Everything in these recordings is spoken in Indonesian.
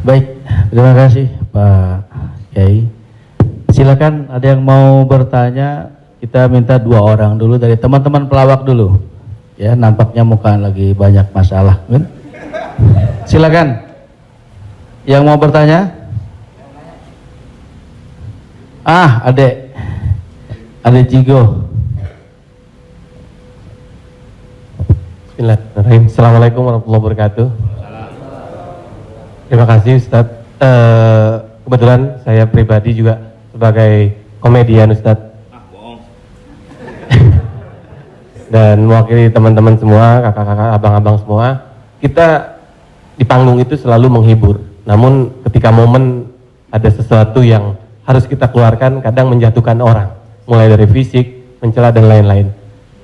Baik, terima kasih Pak Kiai. Silakan ada yang mau bertanya, kita minta 2 orang dulu dari teman-teman pelawak dulu. Ya, nampaknya muka lagi banyak masalah, kan? Silakan. Yang mau bertanya? Adek Jigo. Bismillahirrahmanirrahim. Assalamualaikum warahmatullahi wabarakatuh. Terima kasih Ustadz. Kebetulan saya pribadi juga sebagai komedian Ustadz. Dan mewakili teman-teman semua, kakak-kakak, abang-abang semua, kita di panggung itu selalu menghibur. Namun ketika momen ada sesuatu yang harus kita keluarkan, kadang menjatuhkan orang, mulai dari fisik, mencela dan lain-lain.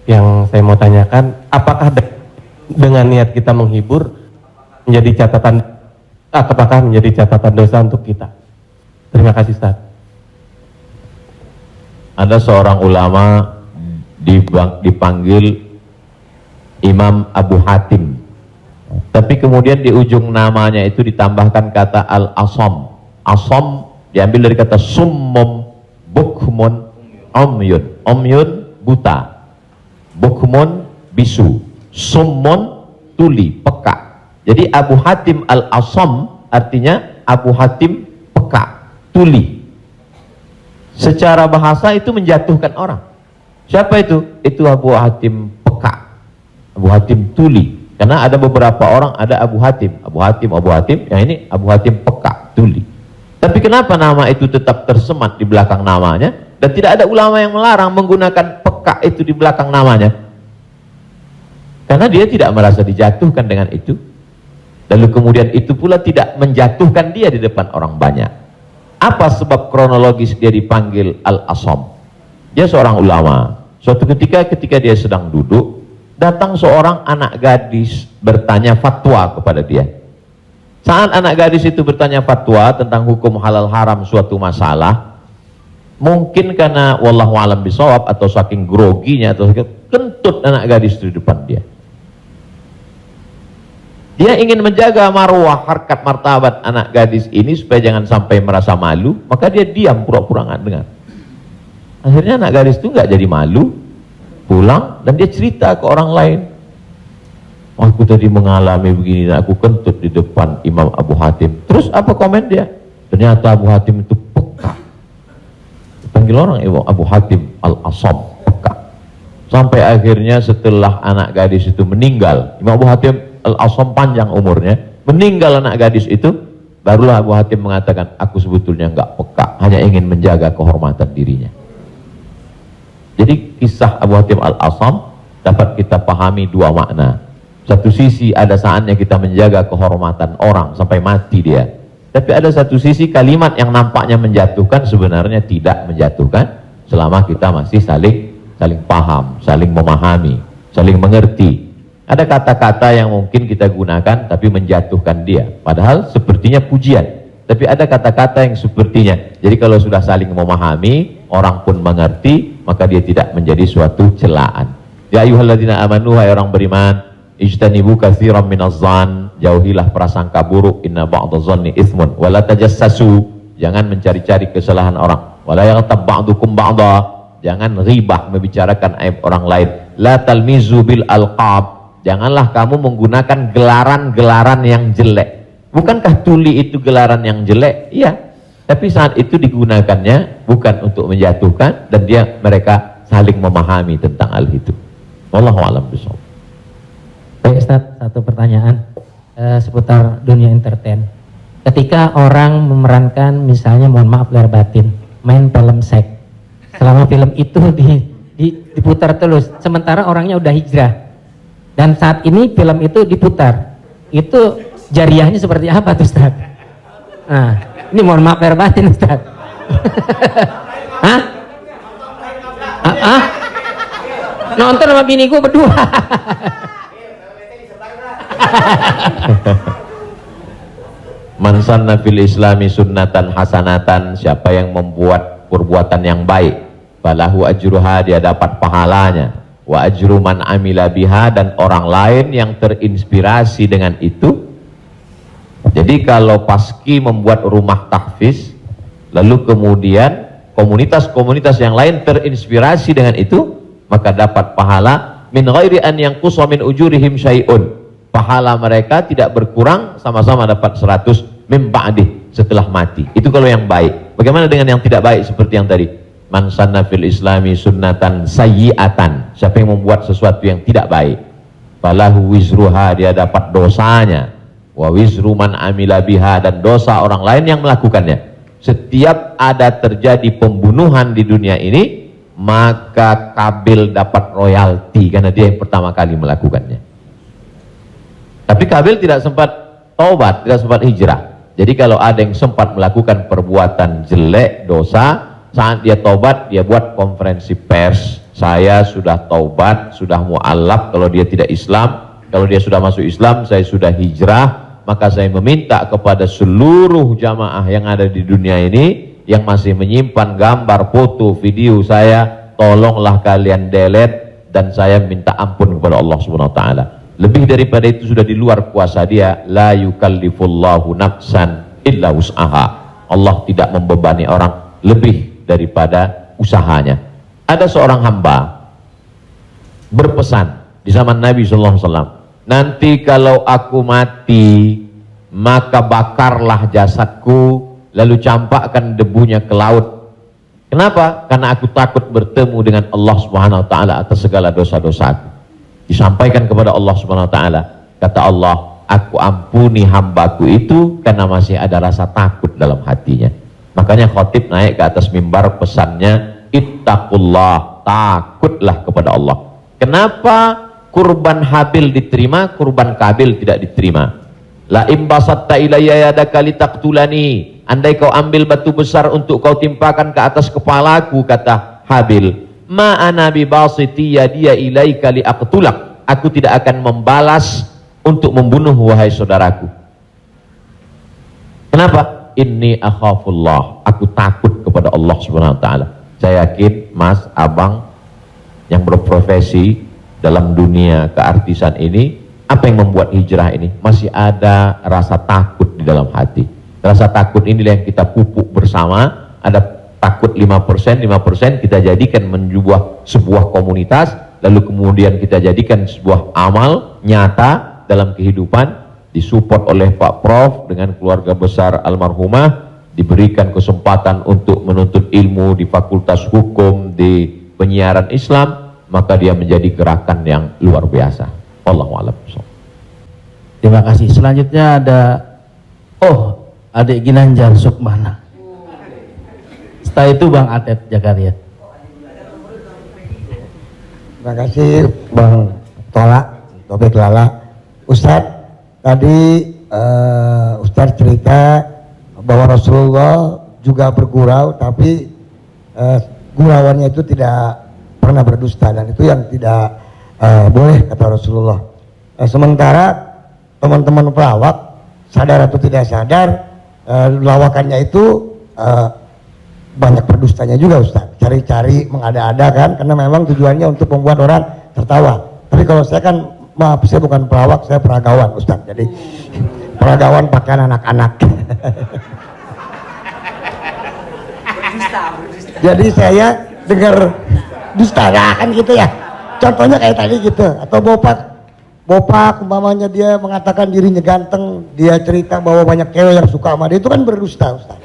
Yang saya mau tanyakan, apakah dengan niat kita menghibur menjadi catatan, apakah menjadi catatan dosa untuk kita? Terima kasih Ustaz. Ada seorang ulama dipanggil Imam Abu Hatim, tapi kemudian di ujung namanya itu ditambahkan kata Al-Asam. Asam diambil dari kata summum, bukmun, umyun. Umyun buta, bukmun bisu, summun tuli, peka. Jadi Abu Hatim Al-Asam artinya Abu Hatim peka, tuli. Secara bahasa itu menjatuhkan orang. Siapa itu? Itu Abu Hatim peka, Abu Hatim tuli. Karena ada beberapa orang ada Abu Hatim, yang ini Abu Hatim peka, tuli. Tapi kenapa nama itu tetap tersemat di belakang namanya dan tidak ada ulama yang melarang menggunakan peka itu di belakang namanya? Karena dia tidak merasa dijatuhkan dengan itu. Lalu kemudian itu pula tidak menjatuhkan dia di depan orang banyak. Apa sebab kronologis dia dipanggil Al-Asam? Dia seorang ulama. Suatu ketika dia sedang duduk, datang seorang anak gadis bertanya fatwa kepada dia. Saat anak gadis itu bertanya fatwa tentang hukum halal haram suatu masalah, mungkin karena wallahu alam bisawab atau saking groginya atau kentut anak gadis itu di depan dia. Dia ingin menjaga marwah, harkat, martabat anak gadis ini supaya jangan sampai merasa malu, maka dia diam, pura-pura nggak dengar. Akhirnya anak gadis itu nggak jadi malu, pulang dan dia cerita ke orang lain. Aku tadi mengalami begini, aku kentut di depan Imam Abu Hatim. Terus apa komen dia? Ternyata Abu Hatim itu peka. Dipanggil orang Abu Hatim Al-Asam, peka. Sampai akhirnya setelah anak gadis itu meninggal, Imam Abu Hatim Al-Asam panjang umurnya, meninggal anak gadis itu, barulah Abu Hatim mengatakan, aku sebetulnya nggak peka, hanya ingin menjaga kehormatan dirinya. Jadi kisah Abu Hatim Al-Asam dapat kita pahami 2 makna. Satu sisi ada saatnya kita menjaga kehormatan orang sampai mati dia. Tapi ada satu sisi kalimat yang nampaknya menjatuhkan sebenarnya tidak menjatuhkan selama kita masih saling paham, saling memahami, saling mengerti. Ada kata-kata yang mungkin kita gunakan tapi menjatuhkan dia. Padahal sepertinya pujian. Tapi ada kata-kata yang sepertinya. Jadi kalau sudah saling memahami, orang pun mengerti, maka dia tidak menjadi suatu celaan. Ya ayyuhalladzina amanu, hai orang beriman, ijtanibu katsiran minadh-dhann, jauhilah prasangka buruk, inna ba'dadh-dhanni itsmun, wala tajassasu, jangan mencari-cari kesalahan orang, wala yaghtab ba'dukum ba'dha, jangan ghibah membicarakan aib orang lain, la talmizu bil alqab, janganlah kamu menggunakan gelaran-gelaran yang jelek. Bukankah tuli itu gelaran yang jelek? Iya. Tapi saat itu digunakannya bukan untuk menjatuhkan dan mereka saling memahami tentang hal itu. Wallahu a'lam bishawab. Baik Ustaz, satu pertanyaan seputar dunia entertain. Ketika orang memerankan misalnya, mohon maaf lahir batin, main film seks, selama film itu diputar terus, sementara orangnya udah hijrah, dan saat ini film itu diputar, itu jariahnya seperti apa tuh Ustaz? Nah, ini mohon maaf lahir batin Ustaz. Hah? Nonton sama biniku berdua. Man sanna fil islami sunnatan hasanatan, siapa yang membuat perbuatan yang baik, falahu ajruha, dia dapat pahalanya, wa ajru man amila biha, dan orang lain yang terinspirasi dengan itu. Jadi Jadi kalau Paski membuat rumah tahfiz, lalu kemudian komunitas-komunitas yang lain terinspirasi dengan itu, maka dapat pahala min ghairi an yanqusa min ujurihim syai'un. Pahala mereka tidak berkurang, sama-sama dapat 100 min ba'dih, setelah mati. Itu kalau yang baik. Bagaimana dengan yang tidak baik seperti yang tadi? Man sanna fil islami sunnatan sayyi'atan. Siapa yang membuat sesuatu yang tidak baik, falahu wizruha, dia dapat dosanya, wa wizru man amila biha, dan dosa orang lain yang melakukannya. Setiap ada terjadi pembunuhan di dunia ini, maka Kabil dapat royalti karena dia yang pertama kali melakukannya. Tapi Kabil tidak sempat taubat, tidak sempat hijrah. Jadi kalau ada yang sempat melakukan perbuatan jelek, dosa, saat dia taubat, dia buat konferensi pers, saya sudah taubat, sudah mu'alaf kalau dia tidak Islam. Kalau dia sudah masuk Islam, saya sudah hijrah. Maka saya meminta kepada seluruh jamaah yang ada di dunia ini yang masih menyimpan gambar, foto, video saya, tolonglah kalian delete, dan saya minta ampun kepada Allah Subhanahu wa taala. Lebih daripada itu sudah di luar kuasa dia. La yukallifullahu nafsan illa wus'aha. Allah tidak membebani orang lebih daripada usahanya. Ada seorang hamba berpesan di zaman Nabi SAW, nanti kalau aku mati, maka bakarlah jasadku, lalu campakkan debunya ke laut. Kenapa? Karena aku takut bertemu dengan Allah Subhanahu wa taala atas segala dosa-dosaku. Disampaikan kepada Allah Subhanahu wa taala, kata Allah, aku ampuni hambaku itu karena masih ada rasa takut dalam hatinya. Makanya khotib naik ke atas mimbar, pesannya ittaqullah, takutlah kepada Allah. Kenapa kurban Habil diterima, kurban Kabil tidak diterima? La imbasatta ilayya yadaka litaqtulani, andai kau ambil batu besar untuk kau timpakan ke atas kepalaku, kata Habil, ma ana bi basiti yadiya ilaika liaqtulak, aku tidak akan membalas untuk membunuh wahai saudaraku. Kenapa? Inni akhafullah, aku takut kepada Allah Subhanahu wa taala. Saya yakin Mas, Abang yang berprofesi dalam dunia keartisan ini, apa yang membuat hijrah ini? Masih ada rasa takut di dalam hati. Rasa takut inilah yang kita pupuk bersama. Ada takut 5%, 5% kita jadikan menjadi sebuah komunitas, lalu kemudian kita jadikan sebuah amal nyata dalam kehidupan, disupport oleh Pak Prof dengan keluarga besar almarhumah, diberikan kesempatan untuk menuntut ilmu di Fakultas Hukum, di penyiaran Islam, maka dia menjadi gerakan yang luar biasa. Wallahu a'lam. Terima kasih. Selanjutnya ada adik Ginanjar Sukmana. Setelah itu Bang Atet Jakaria. Terima kasih Bang Tola, Topik Lala. Ustadz, tadi Ustadz cerita bahwa Rasulullah juga bergurau, tapi gurauannya itu tidak pernah berdusta, dan itu yang tidak boleh, kata Rasulullah. Sementara teman-teman pelawak, sadar atau tidak sadar, lawakannya itu banyak berdustanya juga Ustaz. Cari-cari, mengada-ada kan, karena memang tujuannya untuk membuat orang tertawa. Tapi kalau saya kan, maaf, saya bukan pelawak, saya peragawan Ustaz. Jadi peragawan pakaian anak-anak. Jadi saya dengar dusta kan gitu ya. Contohnya kayak tadi gitu, atau bopak umpamanya dia mengatakan dirinya ganteng, dia cerita bahwa banyak cewek yang suka sama dia, itu kan berdusta Ustaz.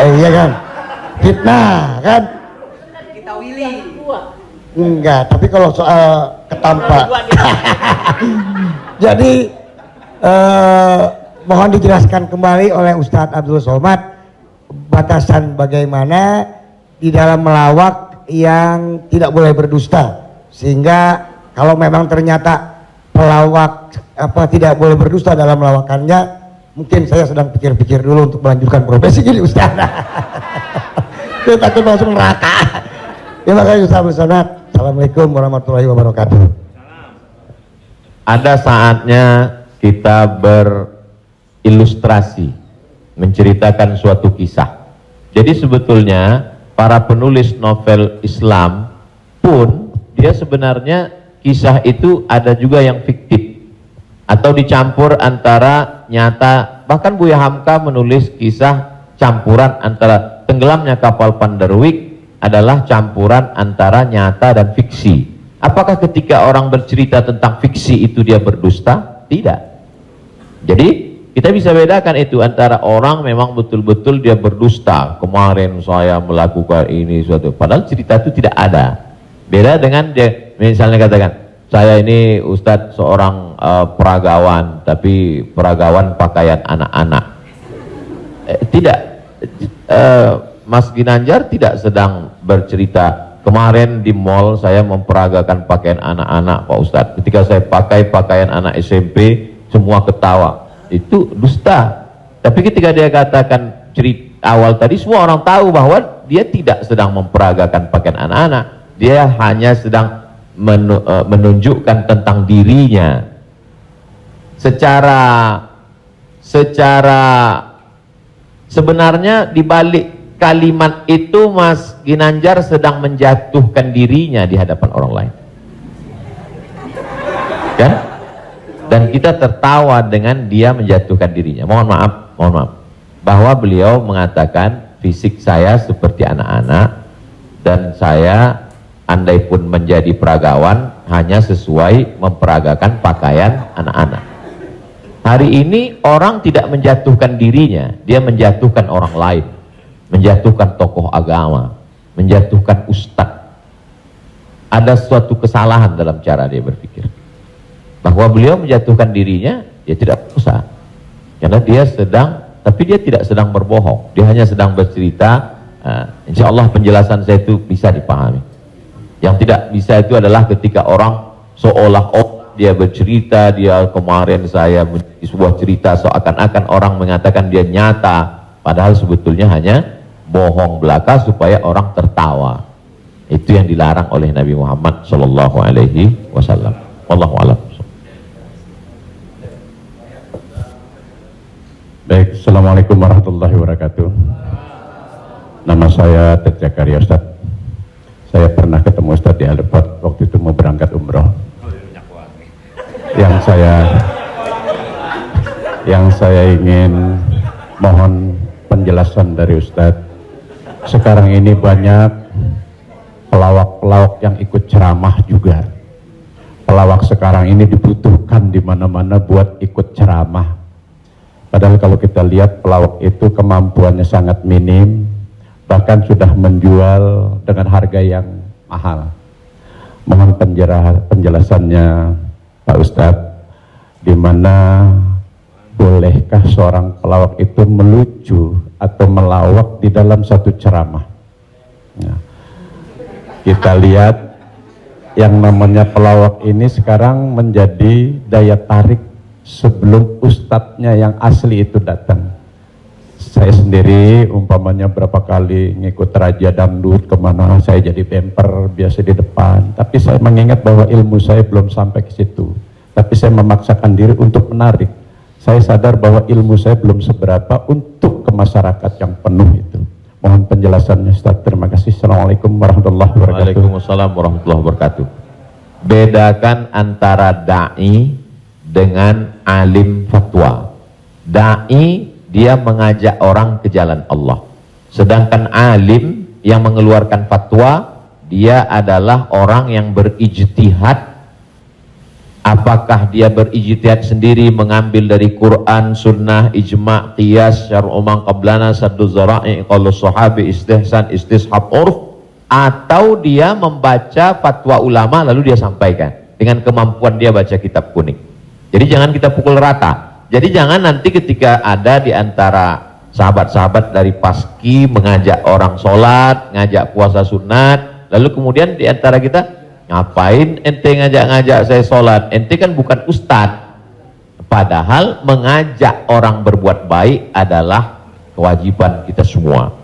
Iya kan, fitnah kan. Kita Willy enggak, tapi kalau soal ketampak jadi mohon dijelaskan kembali oleh Ustadz Abdul Somad batasan bagaimana di dalam melawak yang tidak boleh berdusta, sehingga kalau memang ternyata pelawak tidak boleh berdusta dalam melawakannya, mungkin saya sedang pikir-pikir dulu untuk melanjutkan profesi gini Ustaz. Saya takut masuk neraka. Terima kasih Ustaz Abdul Somad. Assalamualaikum warahmatullahi wabarakatuh. Ada saatnya kita berilustrasi, menceritakan suatu kisah. Jadi sebetulnya para penulis novel Islam pun dia sebenarnya kisah itu ada juga yang fiktif atau dicampur antara nyata bahkan Buya Hamka menulis kisah campuran antara tenggelamnya kapal Panderwick adalah campuran antara nyata dan fiksi. Apakah ketika orang bercerita tentang fiksi itu dia berdusta? Tidak. Jadi kita bisa bedakan itu antara orang memang betul-betul dia berdusta. Kemarin saya melakukan ini suatu, padahal cerita itu tidak ada. Beda dengan dia misalnya katakan, saya ini Ustadz seorang peragawan, tapi peragawan pakaian anak-anak. Tidak, Mas Ginanjar tidak sedang bercerita, kemarin di mall saya memperagakan pakaian anak-anak Pak Ustadz. Ketika saya pakai pakaian anak SMP, semua ketawa. Itu dusta. Tapi ketika dia katakan cerita awal tadi, semua orang tahu bahwa dia tidak sedang memperagakan pakaian anak-anak. Dia hanya sedang menunjukkan tentang dirinya. Secara sebenarnya di balik kalimat itu Mas Ginanjar sedang menjatuhkan dirinya di hadapan orang lain. Kan? Dan kita tertawa dengan dia menjatuhkan dirinya. Mohon maaf bahwa beliau mengatakan fisik saya seperti anak-anak dan saya andai pun menjadi peragawan hanya sesuai memperagakan pakaian anak-anak. Hari ini orang tidak menjatuhkan dirinya, dia menjatuhkan orang lain, menjatuhkan tokoh agama, menjatuhkan ustadz. Ada suatu kesalahan dalam cara dia berpikir. Bahwa beliau menjatuhkan dirinya, dia tidak usah. Karena dia tapi dia tidak sedang berbohong. Dia hanya sedang bercerita. Insya Allah penjelasan saya itu bisa dipahami. Yang tidak bisa itu adalah ketika orang seolah-olah dia bercerita, dia kemarin saya menjadi sebuah cerita seakan-akan orang mengatakan dia nyata. Padahal sebetulnya hanya bohong belaka supaya orang tertawa. Itu yang dilarang oleh Nabi Muhammad SAW. Wallahu a'lam. Baik, Assalamualaikum warahmatullahi wabarakatuh. Nama saya Ted Zakaria Ustaz. Saya pernah ketemu Ustaz di Airport waktu itu mau berangkat umroh. Yang saya ingin mohon penjelasan dari Ustaz. Sekarang ini banyak pelawak-pelawak yang ikut ceramah juga. Pelawak sekarang ini dibutuhkan di mana-mana buat ikut ceramah. Padahal kalau kita lihat pelawak itu kemampuannya sangat minim, bahkan sudah menjual dengan harga yang mahal. Mohon penjelasannya Pak Ustadz, di mana bolehkah seorang pelawak itu melucu atau melawak di dalam satu ceramah? Nah, kita lihat yang namanya pelawak ini sekarang menjadi daya tarik sebelum ustadznya yang asli itu datang. Saya sendiri umpamanya berapa kali ngikut raja dangdut kemana, saya jadi bemper biasa di depan, tapi saya mengingat bahwa ilmu saya belum sampai ke situ, tapi saya memaksakan diri untuk menarik. Saya sadar bahwa ilmu saya belum seberapa untuk ke masyarakat yang penuh itu. Mohon penjelasannya Ustaz. Terima kasih. Assalamualaikum warahmatullahi wabarakatuh. Waalaikumsalam warahmatullahi wabarakatuh. Bedakan antara da'i dengan alim fatwa. Da'i dia mengajak orang ke jalan Allah. Sedangkan alim yang mengeluarkan fatwa, dia adalah orang yang berijtihad. Apakah dia berijtihad sendiri mengambil dari Quran, sunnah, ijma', qiyas, syar'u man qablana, saddu zara'i, qalu sahabi, istihsan, istishab, urf, atau dia membaca fatwa ulama lalu dia sampaikan dengan kemampuan dia baca kitab kuning. Jadi jangan kita pukul rata. Jadi jangan nanti ketika ada di antara sahabat-sahabat dari Paski mengajak orang sholat, ngajak puasa sunat, lalu kemudian di antara kita, ngapain ente ngajak-ngajak saya sholat? Ente kan bukan ustadz. Padahal mengajak orang berbuat baik adalah kewajiban kita semua.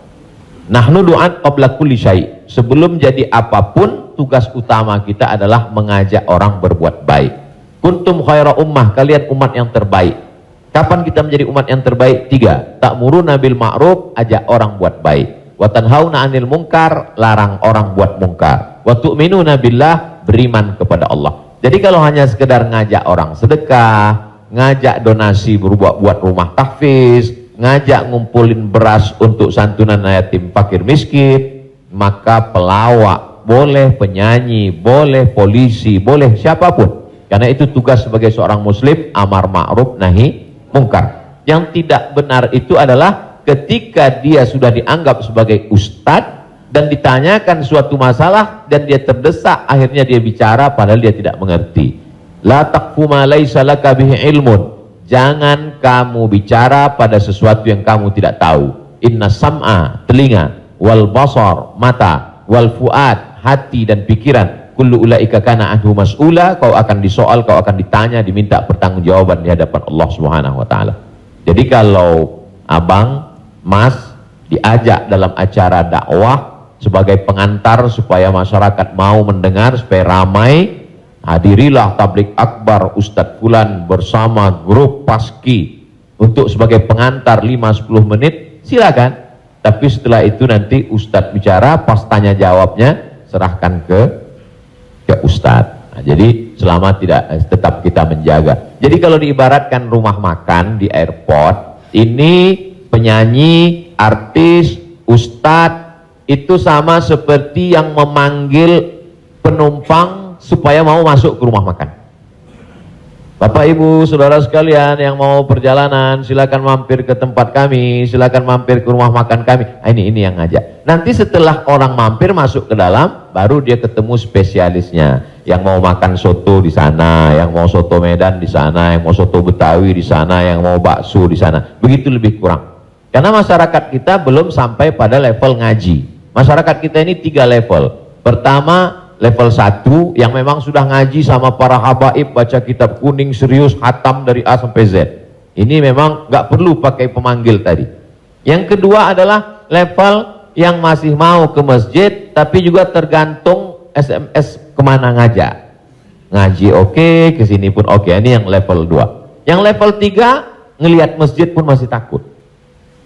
Nahnu du'an qabla kulli syai'. Sebelum jadi apapun, tugas utama kita adalah mengajak orang berbuat baik. Kuntum khaira ummah, kalian umat yang terbaik. Kapan kita menjadi umat yang terbaik? 3. Ta'muruna bil ma'ruf, ajak orang buat baik. Wa tanhauna 'anil munkar, larang orang buat munkar. Wa tu'minuna billah, beriman kepada Allah. Jadi kalau hanya sekedar ngajak orang sedekah, ngajak donasi buat rumah tahfiz, ngajak ngumpulin beras untuk santunan yatim fakir miskin, maka pelawak boleh, penyanyi boleh, polisi boleh, siapapun, karena itu tugas sebagai seorang muslim, amar ma'ruf nahi mungkar. Yang tidak benar itu adalah ketika dia sudah dianggap sebagai ustadz dan ditanyakan suatu masalah dan dia terdesak, akhirnya dia bicara padahal dia tidak mengerti. La taqfu ma laisa laka bihi ilmun. Jangan kamu bicara pada sesuatu yang kamu tidak tahu. Inna sam'a, telinga, wal basar, mata, wal fuad, hati dan pikiran, kullu ulaika kana anhu mas'ula, kau akan disoal, kau akan ditanya, diminta pertanggungjawaban di hadapan Allah Subhanahu wa taala. Jadi kalau abang, mas diajak dalam acara dakwah sebagai pengantar supaya masyarakat mau mendengar, supaya ramai, hadirilah tablik akbar Ustadz Fulan bersama grup Paski untuk sebagai pengantar 5-10 menit, silakan. Tapi setelah itu nanti Ustadz bicara, pas tanya jawabnya serahkan ke Ustadz. Nah, jadi selama tidak, tetap kita menjaga. Jadi kalau diibaratkan rumah makan di airport, ini penyanyi, artis, Ustadz itu sama seperti yang memanggil penumpang supaya mau masuk ke rumah makan. Bapak Ibu saudara sekalian yang mau perjalanan, silakan mampir ke tempat kami, silakan mampir ke rumah makan kami. Ini yang ngajak. Nanti setelah orang mampir masuk ke dalam, baru dia ketemu spesialisnya. Yang mau makan soto di sana, yang mau soto Medan di sana, yang mau soto Betawi di sana, yang mau bakso di sana. Begitu lebih kurang. Karena masyarakat kita belum sampai pada level ngaji. Masyarakat kita ini 3 level. Pertama, level 1 yang memang sudah ngaji sama para habaib, baca kitab kuning serius, hatam dari A sampai Z. Ini memang nggak perlu pakai pemanggil tadi. Yang kedua adalah level yang masih mau ke masjid, tapi juga tergantung SMS kemana ngajak. Ngaji oke, kesini pun oke. Ini yang level 2. Yang level 3, ngelihat masjid pun masih takut.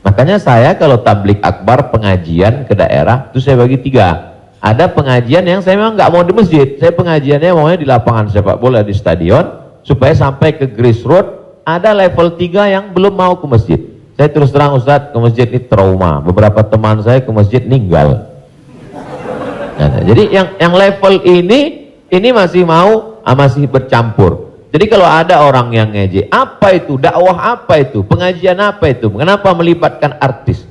Makanya saya kalau tablik akbar pengajian ke daerah itu saya bagi 3. Ada pengajian yang saya memang nggak mau di masjid, saya pengajiannya maunya di lapangan sepak bola, di stadion, supaya sampai ke grassroots. Ada level 3 yang belum mau ke masjid. Saya terus terang Ustadz, ke masjid ini trauma. Beberapa teman saya ke masjid meninggal. Nah, jadi yang level ini masih mau, masih bercampur. Jadi kalau ada orang yang ngejek, apa itu? Dakwah apa itu? Pengajian apa itu? Kenapa melibatkan artis?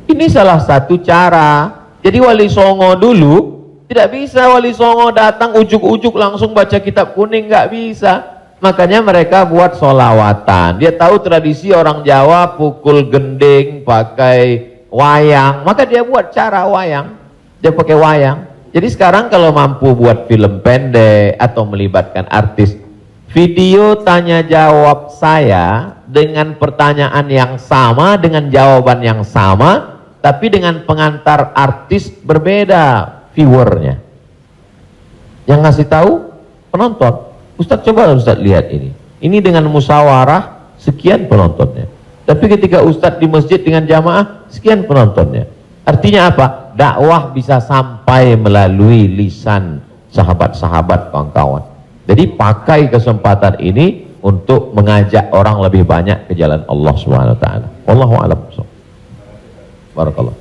Ini salah satu cara. Jadi Wali Songo dulu, tidak bisa Wali Songo datang ujuk-ujuk langsung baca kitab kuning, nggak bisa. Makanya mereka buat solawatan. Dia tahu tradisi orang Jawa pukul gending, pakai wayang. Maka dia buat cara wayang. Dia pakai wayang. Jadi sekarang kalau mampu buat film pendek atau melibatkan artis, video tanya jawab saya dengan pertanyaan yang sama, dengan jawaban yang sama, tapi dengan pengantar artis berbeda viewernya. Yang ngasih tahu penonton. Ustadz coba Ustadz lihat ini. Ini dengan musyawarah sekian penontonnya. Tapi ketika Ustadz di masjid dengan jamaah sekian penontonnya. Artinya apa? Dakwah bisa sampai melalui lisan sahabat-sahabat, kawan-kawan. Jadi pakai kesempatan ini untuk mengajak orang lebih banyak ke jalan Allah Subhanahu wa taala. Wallahu a'lam. Barakallah.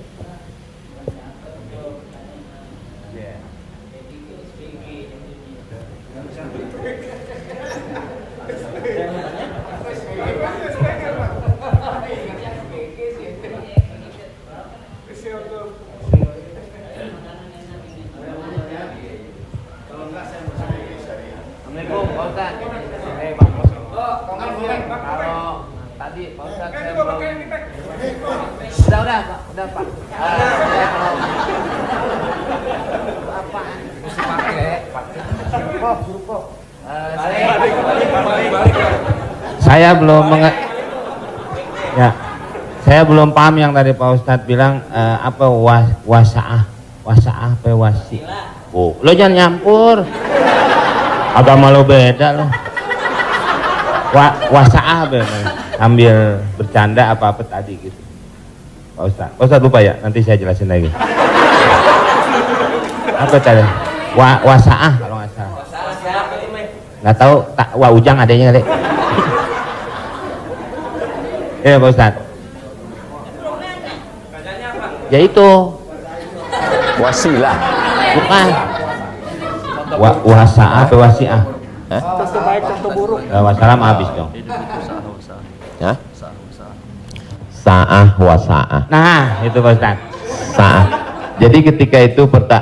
Udah Pak. Saya belum paham yang tadi Pak Ustadz bilang apa wasaah apa wasi. Oh, lo jangan nyampur. Agama lo beda lo. Wasaah sambil bercanda apa tadi gitu. Pak Ustadz lupa ya, nanti saya jelasin lagi. Apa tadi? Wasaah kalau nggak salah. Nggak tahu, Wak Ujang adanya kali. Iya Pak Ustad. Ya itu. Wasilah. Bukan. Wasa'ah atau wasi'ah? Tentu baik, tentu buruk. Wassalam habis dong. Ya? Sa'ah wa sa'ah. Nah, itu Pak Ustad. Sa'ah. Jadi ketika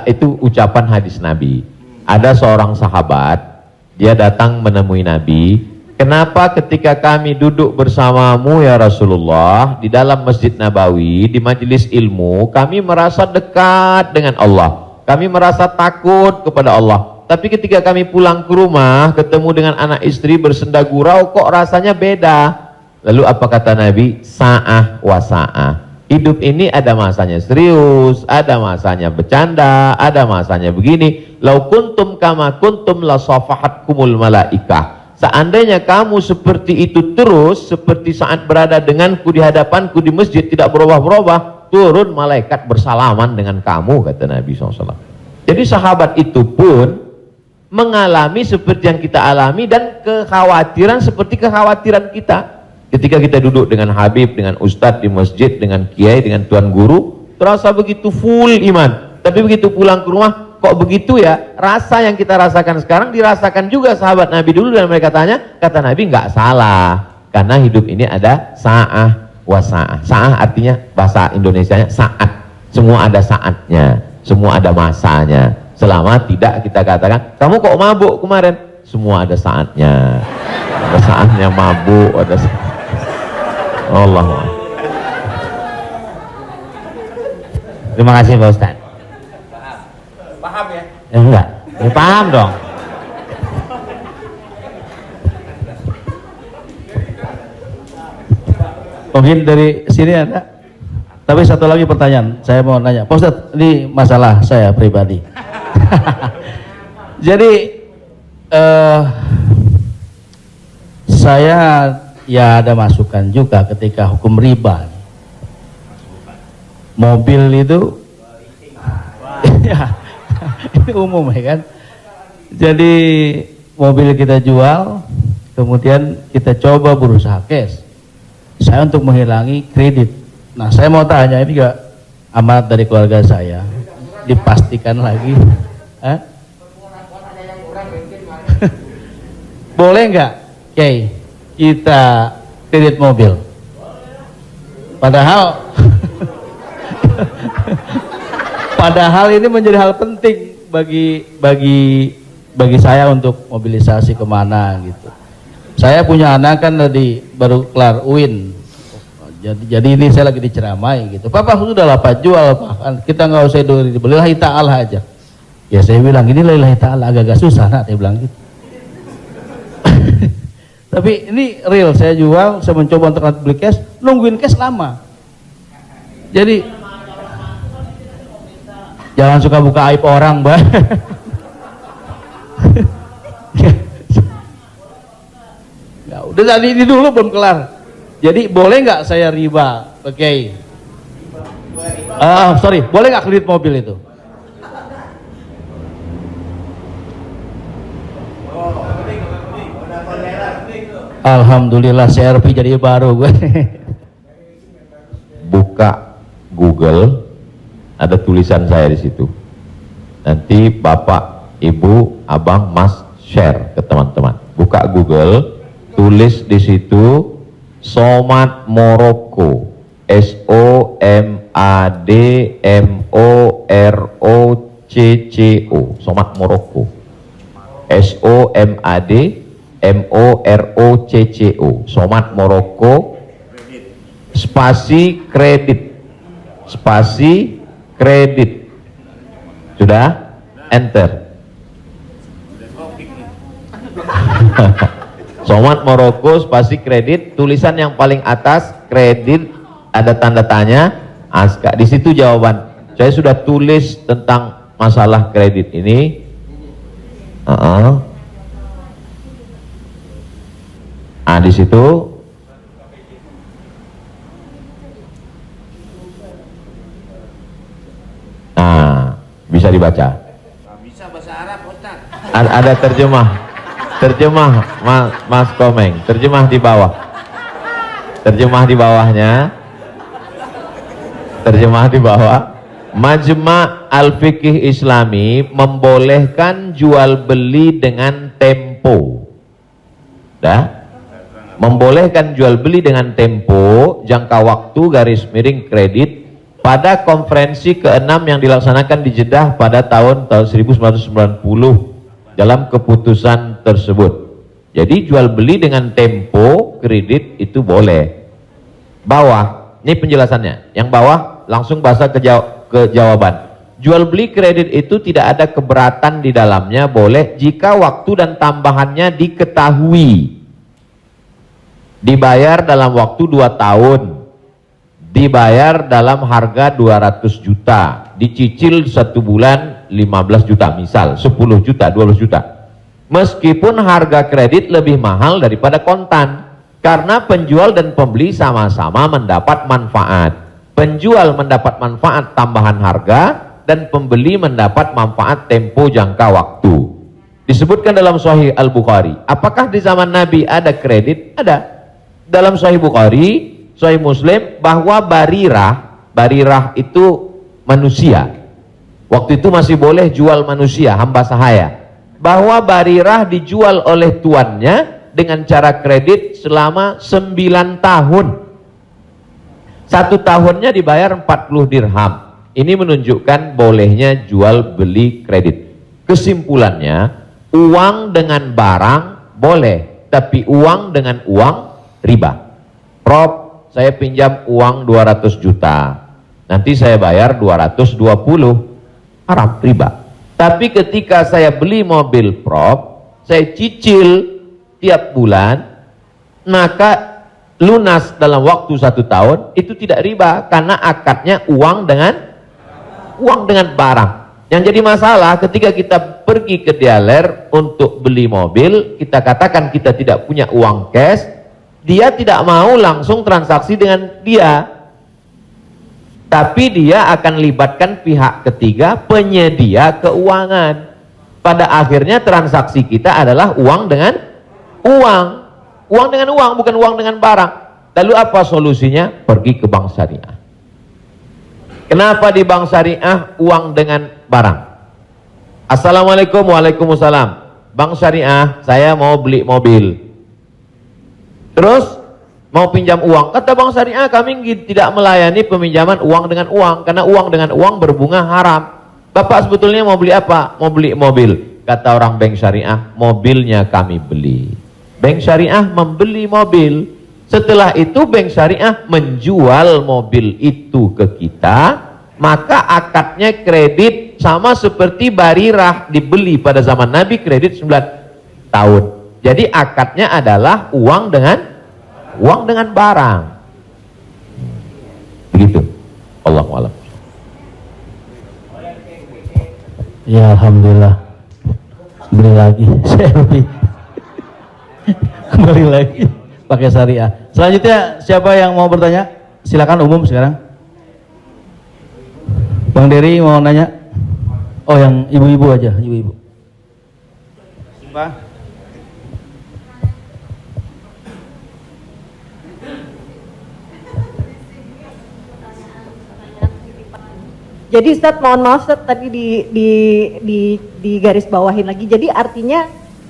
itu ucapan hadis Nabi. Ada seorang sahabat, dia datang menemui Nabi. Kenapa ketika kami duduk bersamamu ya Rasulullah di dalam Masjid Nabawi, di majelis ilmu, kami merasa dekat dengan Allah. Kami merasa takut kepada Allah. Tapi ketika kami pulang ke rumah, ketemu dengan anak istri bersenda gurau, kok rasanya beda. Lalu apa kata Nabi? Sa'ah wa sa'ah. Hidup ini ada masanya serius, ada masanya bercanda, ada masanya begini. Lau kuntum kama kuntum la safahatkumul malaikah. Seandainya kamu seperti itu terus, seperti saat berada denganku di hadapanku di masjid, tidak berubah-berubah, turun malaikat bersalaman dengan kamu, kata Nabi SAW. Jadi sahabat itu pun mengalami seperti yang kita alami dan kekhawatiran seperti kekhawatiran kita. Ketika kita duduk dengan Habib, dengan Ustadz di masjid, dengan Kiai, dengan Tuan Guru, terasa begitu full iman. Tapi begitu pulang ke rumah, kok begitu ya? Rasa yang kita rasakan sekarang dirasakan juga sahabat Nabi dulu, dan mereka tanya, kata Nabi nggak salah, karena hidup ini ada sa'ah wa sa'ah. Sa'ah artinya bahasa Indonesianya saat. Semua ada saatnya, semua ada masanya. Selama tidak kita katakan, kamu kok mabuk kemarin? Semua ada saatnya. Ada saatnya mabuk, ada saatnya. Allah. Terima kasih Pak Ustad. Paham ya? Enggak, ya paham dong. Mungkin dari sini ada. Tapi satu lagi pertanyaan, saya mau nanya, Pak Ustadz, ini masalah saya pribadi. Jadi saya ya ada masukan juga ketika hukum riba. Mobil itu ya, ini umum ya kan. Jadi mobil kita jual, kemudian kita coba berusaha cash. Saya untuk menghilangi kredit. Nah, saya mau tanya, ini juga amanat dari keluarga saya, dipastikan lagi. Boleh nggak, Kiai, kita kredit mobil? Padahal ini menjadi hal penting bagi saya untuk mobilisasi kemana gitu. Saya punya anak kan tadi baru kelar UIN. Jadi ini saya lagi diceramai gitu. Papa sudah lah Pak, jual Pak. Kita nggak usah dibeli, lillahi ta'ala aja. Ya saya bilang ini lillahi ta'ala agak-agak susah, nak, saya bilang gitu. Tapi ini real, saya jual, saya mencoba untuk beli cash, nungguin cash lama. Jadi jangan suka buka aib orang, Mbak. Ya, udah tadi ini dulu belum kelar. Jadi boleh nggak saya riba, oke? Sorry, boleh nggak kredit mobil itu? Alhamdulillah CRV jadi baru gue. Buka Google, ada tulisan saya di situ. Nanti Bapak, Ibu, Abang, Mas share ke teman-teman. Buka Google, tulis di situ Somad Morocco, SOMADMOROCCO, Somad Morocco, SOMADMOROCCO, Somad Morocco, spasi kredit, sudah, enter. Somad Morocco spasi kredit, tulisan yang paling atas kredit, ada tanda tanya, aska. Di situ jawaban. Saya sudah tulis tentang masalah kredit ini. Di situ bisa dibaca. Bisa bahasa Arab, Ustaz. Ada terjemah Mas Komeng, terjemah di bawah. Terjemah di bawahnya. Terjemah di bawah. Majma' al-Fiqih Islami membolehkan jual beli dengan tempo. Dah? Membolehkan jual beli dengan tempo, jangka waktu garis miring kredit pada konferensi ke-6 yang dilaksanakan di Jeddah pada tahun 1990 dalam keputusan tersebut. Jadi jual beli dengan tempo kredit itu boleh. Bawah, ini penjelasannya. Yang bawah langsung bahasa ke jawaban. Jual beli kredit itu tidak ada keberatan di dalamnya, boleh jika waktu dan tambahannya diketahui. Dibayar dalam waktu 2 tahun. Dibayar dalam harga 200 juta. Dicicil 1 bulan 15 juta, misal 10 juta, 12 juta. Meskipun harga kredit lebih mahal daripada kontan, karena penjual dan pembeli sama-sama mendapat manfaat. Penjual mendapat manfaat tambahan harga dan pembeli mendapat manfaat tempo jangka waktu. Disebutkan dalam Sahih Al-Bukhari. Apakah di zaman Nabi ada kredit? Ada. Dalam Sahih Bukhari, Sahih Muslim, bahwa Barirah itu manusia. Waktu itu masih boleh jual manusia, hamba sahaya. Bahwa Barirah dijual oleh tuannya dengan cara kredit selama 9 tahun. 1 tahunnya dibayar 40 dirham. Ini menunjukkan bolehnya jual beli kredit. Kesimpulannya, uang dengan barang boleh, tapi uang dengan uang riba. Prof, saya pinjam uang 200 juta. Nanti saya bayar 220. Haram, riba. Tapi ketika saya beli mobil, Prof, saya cicil tiap bulan, maka lunas dalam waktu 1 tahun, itu tidak riba karena akadnya uang dengan barang. Yang jadi masalah ketika kita pergi ke dealer untuk beli mobil, kita katakan kita tidak punya uang cash, dia tidak mau langsung transaksi dengan dia, tapi dia akan libatkan pihak ketiga, penyedia keuangan. Pada akhirnya transaksi kita adalah uang dengan uang. Uang dengan uang, bukan uang dengan barang. Lalu apa solusinya? Pergi ke bank syariah. Kenapa di bank syariah uang dengan barang? Assalamualaikum, waalaikumsalam. Bank syariah, saya mau beli mobil. Terus mau pinjam uang. Kata bank syariah, kami tidak melayani peminjaman uang dengan uang, karena uang dengan uang berbunga haram. Bapak sebetulnya mau beli apa? Mau beli mobil. Kata orang bank syariah, mobilnya kami beli. Bank syariah membeli mobil. Setelah itu bank syariah menjual mobil itu ke kita, maka akadnya kredit sama seperti Barirah dibeli pada zaman Nabi, kredit 9 tahun. Jadi akadnya adalah uang dengan barang. Begitu. Allahu a'lam. Ya alhamdulillah. Beli lagi. Saya lebih kembali lagi pakai syariah. Selanjutnya siapa yang mau bertanya? Silakan umum sekarang. Bang Dery mau nanya? Oh, yang ibu-ibu aja, ibu-ibu. Pak. Jadi Ustadz, mohon maaf Ustadz, tadi di garis bawahin lagi. Jadi artinya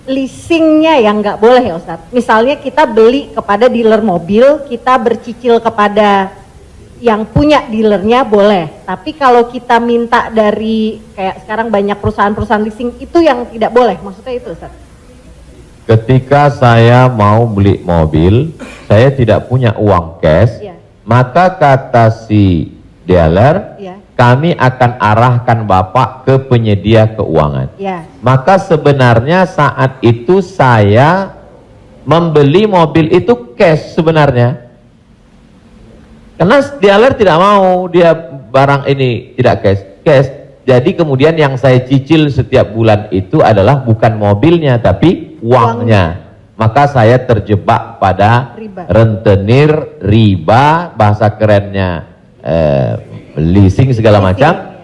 leasingnya yang nggak boleh ya Ustadz. Misalnya kita beli kepada dealer mobil, kita bercicil kepada yang punya dealernya boleh. Tapi kalau kita minta dari kayak sekarang banyak perusahaan-perusahaan leasing, itu yang tidak boleh. Maksudnya itu Ustadz. Ketika saya mau beli mobil, saya tidak punya uang cash, maka kata si dealer, kami akan arahkan Bapak ke penyedia keuangan. Maka sebenarnya saat itu saya membeli mobil itu cash sebenarnya. Karena dealer tidak mau dia barang ini tidak cash. Jadi kemudian yang saya cicil setiap bulan itu adalah bukan mobilnya tapi uangnya. Maka saya terjebak pada rentenir, riba, bahasa kerennya leasing segala macam.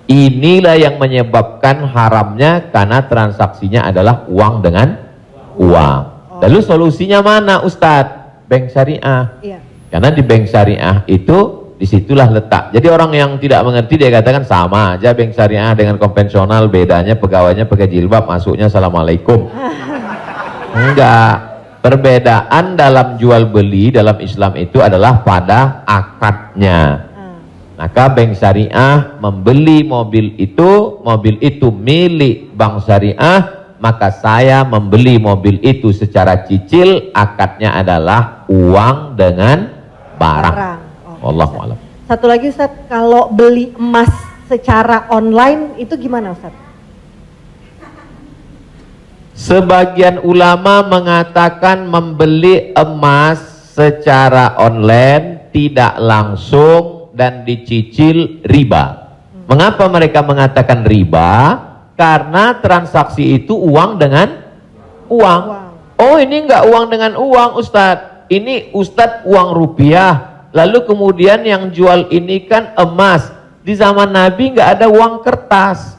Inilah yang menyebabkan haramnya karena transaksinya adalah uang dengan uang. Lalu solusinya mana Ustadz? bank syariah. Iya. Karena di bank syariah itu disitulah letak. Jadi orang yang tidak mengerti dia katakan sama aja bank syariah dengan konvensional, bedanya pegawainya pakai jilbab, masuknya assalamualaikum. Enggak. Perbedaan dalam jual beli dalam Islam itu adalah pada akadnya. Maka bank syariah membeli mobil itu milik bank syariah, maka saya membeli mobil itu secara cicil, akadnya adalah uang dengan barang. Oh, Wallahu a'lam. Satu lagi Ustaz, kalau beli emas secara online itu gimana Ustaz? Sebagian ulama mengatakan membeli emas secara online tidak langsung dan dicicil riba. Mengapa mereka mengatakan riba? Karena transaksi itu uang dengan uang. Oh, ini enggak uang dengan uang Ustadz. Ini Ustadz uang rupiah. Lalu kemudian yang jual ini kan emas. Di zaman Nabi enggak ada uang kertas.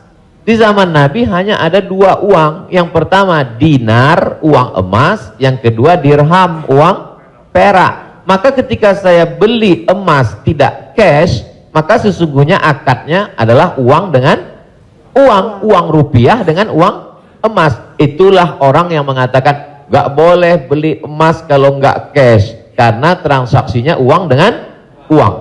Di zaman Nabi hanya ada dua uang. Yang pertama dinar, uang emas. Yang kedua dirham, uang perak. Maka ketika saya beli emas tidak cash, maka sesungguhnya akadnya adalah uang dengan uang rupiah dengan uang emas. Itulah orang yang mengatakan nggak boleh beli emas kalau nggak cash, karena transaksinya uang dengan uang.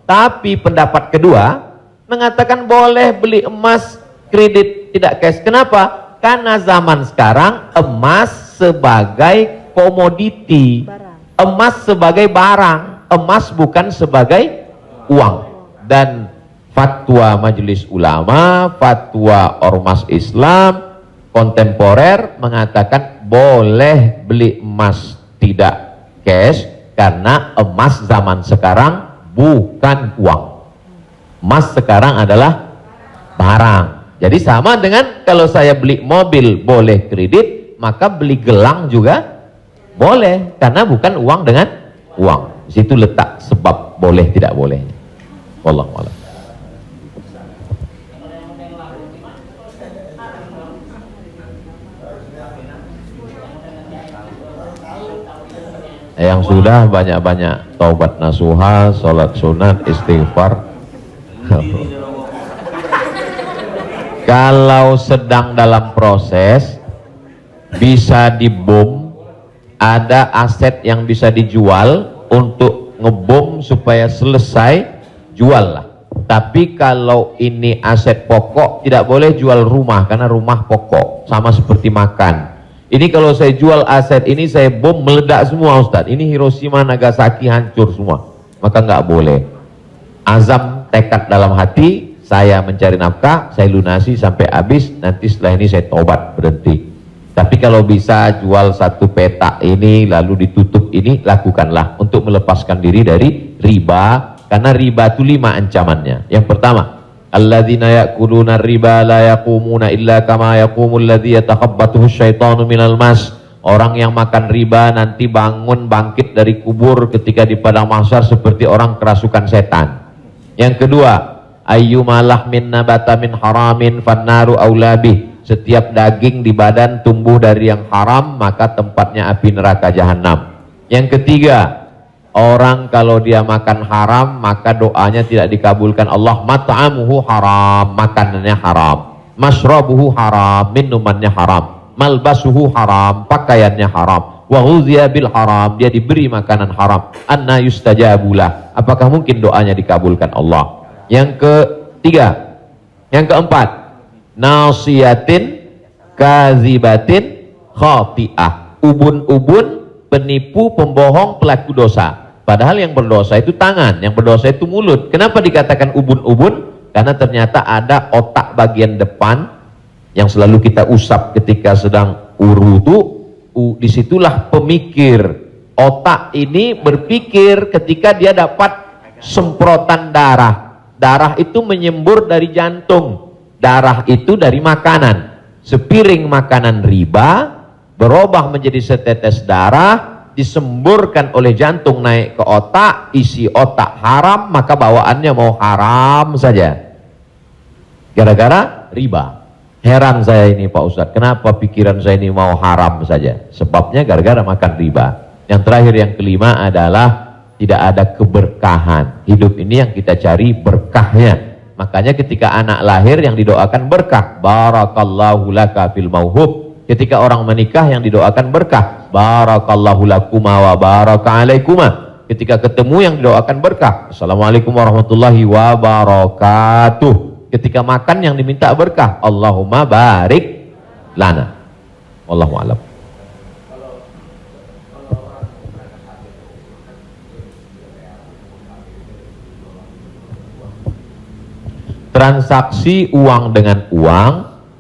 Tapi pendapat kedua mengatakan boleh beli emas kredit tidak cash. Kenapa? Karena zaman sekarang emas sebagai komoditi, emas sebagai barang, emas bukan sebagai uang. Dan fatwa Majelis Ulama, fatwa Ormas Islam kontemporer mengatakan boleh beli emas tidak cash karena emas zaman sekarang bukan uang. Emas sekarang adalah barang. Jadi sama dengan kalau saya beli mobil boleh kredit, maka beli gelang juga boleh karena bukan uang dengan uang. Di situ letak sebab boleh tidak bolehnya. Wallahu a'lam. Yang sudah banyak-banyak taubat nasuha, sholat sunat, istighfar. Kalau sedang dalam proses bisa dibom, ada aset yang bisa dijual untuk ngebom supaya selesai, jual lah. Tapi kalau ini aset pokok tidak boleh jual rumah karena rumah pokok, sama seperti makan. Ini kalau saya jual aset ini saya bom meledak semua Ustadz. Ini Hiroshima Nagasaki hancur semua, maka nggak boleh. Azam tekad dalam hati, saya mencari nafkah, saya lunasi sampai habis, nanti setelah ini saya tobat berhenti. Tapi kalau bisa jual satu petak ini lalu ditutup ini, lakukanlah untuk melepaskan diri dari riba, karena riba itu 5 ancamannya. Yang pertama, alladzina ya'kuluna riba la yaqumuna illa kama yaqumul ladzi yatakhabbathu syaitanu minal mas. Orang yang makan riba nanti bangun bangkit dari kubur ketika di padang mahsyar seperti orang kerasukan setan. Yang kedua, ayyuma lahmin nabata min haramin fannaru aulabih. Setiap daging di badan tumbuh dari yang haram, maka tempatnya api neraka jahanam. Yang ketiga, orang kalau dia makan haram, maka doanya tidak dikabulkan Allah. Mat'amuhu haram, makanannya haram. Mashrabuhu haram, minumannya haram. Malbasuhu haram, pakaiannya haram. Wa ghuziya bil haram, dia diberi makanan haram. Anna yustajabulah, apakah mungkin doanya dikabulkan Allah? Yang ketiga, yang keempat, nasiyatin kazibatin khati'ah. Ubun-ubun, penipu, pembohong, pelaku dosa. Padahal yang berdosa itu tangan, yang berdosa itu mulut. Kenapa dikatakan ubun-ubun? Karena ternyata ada otak bagian depan yang selalu kita usap ketika sedang wudu. Disitulah pemikir. Otak ini berpikir ketika dia dapat semprotan darah. Darah itu menyembur dari jantung. Darah itu dari makanan. Sepiring makanan riba berubah menjadi setetes darah, disemburkan oleh jantung naik ke otak, isi otak haram, maka bawaannya mau haram saja. Gara-gara riba. Heran saya ini Pak Ustadz, kenapa pikiran saya ini mau haram saja? Sebabnya gara-gara makan riba. Yang terakhir, yang kelima adalah tidak ada keberkahan. Hidup ini yang kita cari berkahnya. Makanya ketika anak lahir yang didoakan berkah, barakallahu laka fil mauhub. Ketika orang menikah yang didoakan berkah, barakallahu lakuma wa baraka alaikuma. Ketika ketemu yang didoakan berkah, assalamualaikum warahmatullahi wabarakatuh. Ketika makan yang diminta berkah, Allahumma barik lana. Wallahu a'lam. Transaksi uang dengan uang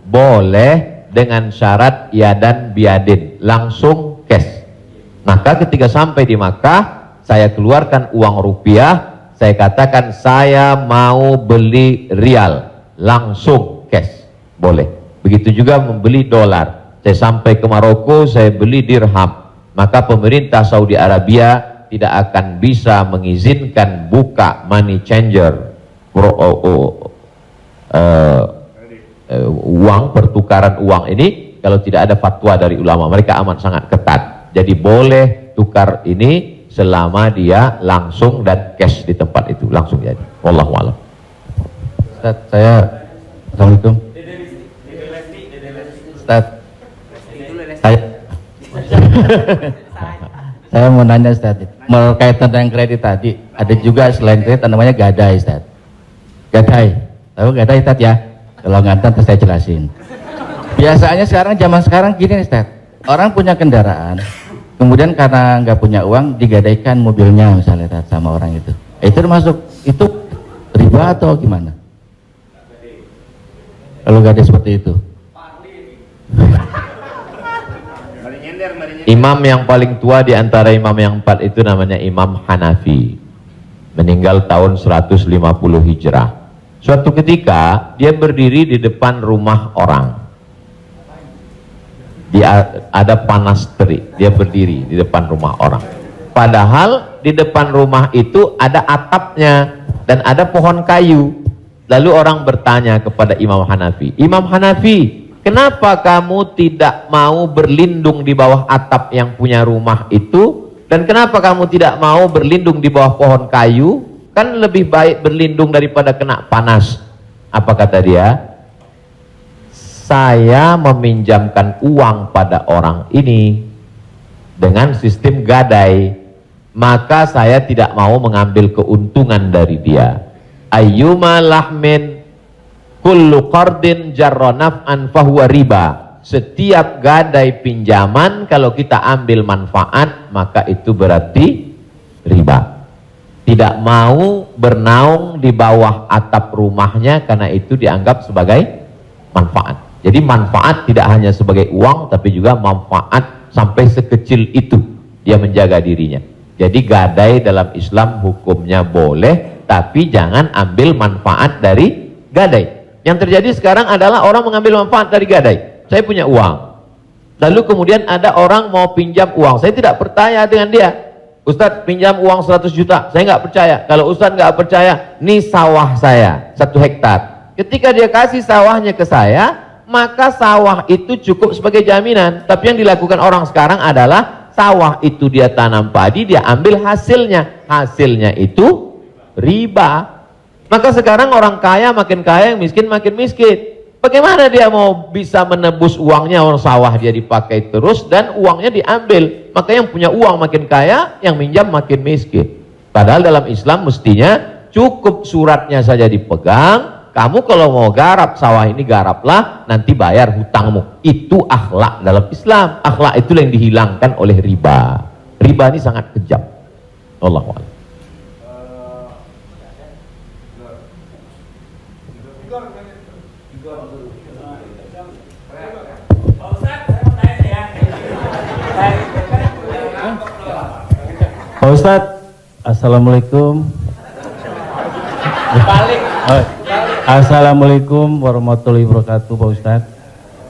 boleh dengan syarat yadan biadin, langsung cash. Maka ketika sampai di Makkah, saya keluarkan uang rupiah, saya katakan saya mau beli rial, langsung cash, boleh. Begitu juga membeli dolar. Saya sampai ke Maroko, saya beli dirham, maka pemerintah Saudi Arabia tidak akan bisa mengizinkan buka money changer, uang, pertukaran uang ini kalau tidak ada fatwa dari ulama. Mereka amat sangat ketat. Jadi boleh tukar ini selama dia langsung dan cash di tempat itu, langsung jadi. Wallahu a'lam. Ustaz, Assalamualaikum. Ustaz, saya mau nanya Ustaz, berkaitan dengan kredit tadi, ada juga selain kredit namanya gadai Ustaz. Gadai, tahu gadai Ustaz ya? Kalau nggak tahu saya jelasin. Biasanya zaman sekarang gini Ustaz, orang punya kendaraan, kemudian karena nggak punya uang digadaikan mobilnya misalnya sama orang itu. Itu termasuk itu riba atau gimana? Kalau gadai seperti itu. Imam yang paling tua di antara imam yang 4 itu namanya Imam Hanafi. Meninggal tahun 150 Hijrah. Suatu ketika dia berdiri di depan rumah orang. Ada panas terik, dia berdiri di depan rumah orang. Padahal di depan rumah itu ada atapnya dan ada pohon kayu. Lalu orang bertanya kepada Imam Hanafi, Imam Hanafi, kenapa kamu tidak mau berlindung di bawah atap yang punya rumah itu? Dan kenapa kamu tidak mau berlindung di bawah pohon kayu? Kan lebih baik berlindung daripada kena panas. Apa kata dia? Saya meminjamkan uang pada orang ini dengan sistem gadai, maka saya tidak mau mengambil keuntungan dari dia. Ayyuma lahmin kullu qardin jarra naf'an fahuwa riba. Setiap gadai pinjaman kalau kita ambil manfaat maka itu berarti riba. Tidak mau bernaung di bawah atap rumahnya karena itu dianggap sebagai manfaat. Jadi manfaat tidak hanya sebagai uang tapi juga manfaat sampai sekecil itu dia menjaga dirinya. Jadi gadai dalam Islam hukumnya boleh, tapi jangan ambil manfaat dari gadai. Yang terjadi sekarang adalah orang mengambil manfaat dari gadai. Saya punya uang, lalu kemudian ada orang mau pinjam uang, saya tidak percaya dengan dia. Ustadz pinjam uang 100 juta, saya nggak percaya. Kalau Ustadz nggak percaya, ini sawah saya 1 hektar. Ketika dia kasih sawahnya ke saya, maka sawah itu cukup sebagai jaminan. Tapi yang dilakukan orang sekarang adalah sawah itu dia tanam padi, dia ambil hasilnya. Hasilnya itu riba. Maka sekarang orang kaya makin kaya, yang miskin makin miskin. Bagaimana dia mau bisa menebus uangnya? Orang sawah dia dipakai terus dan uangnya diambil. Maka yang punya uang makin kaya, yang minjam makin miskin. Padahal dalam Islam mestinya cukup suratnya saja dipegang. Kamu kalau mau garap sawah ini garaplah, nanti bayar hutangmu. Itu akhlak dalam Islam. Akhlak itu yang dihilangkan oleh riba. Riba ini sangat kejam. Allahu a'lam. Pak Ustadz, Assalamualaikum. Assalamualaikum warahmatullahi wabarakatuh Pak Ustadz.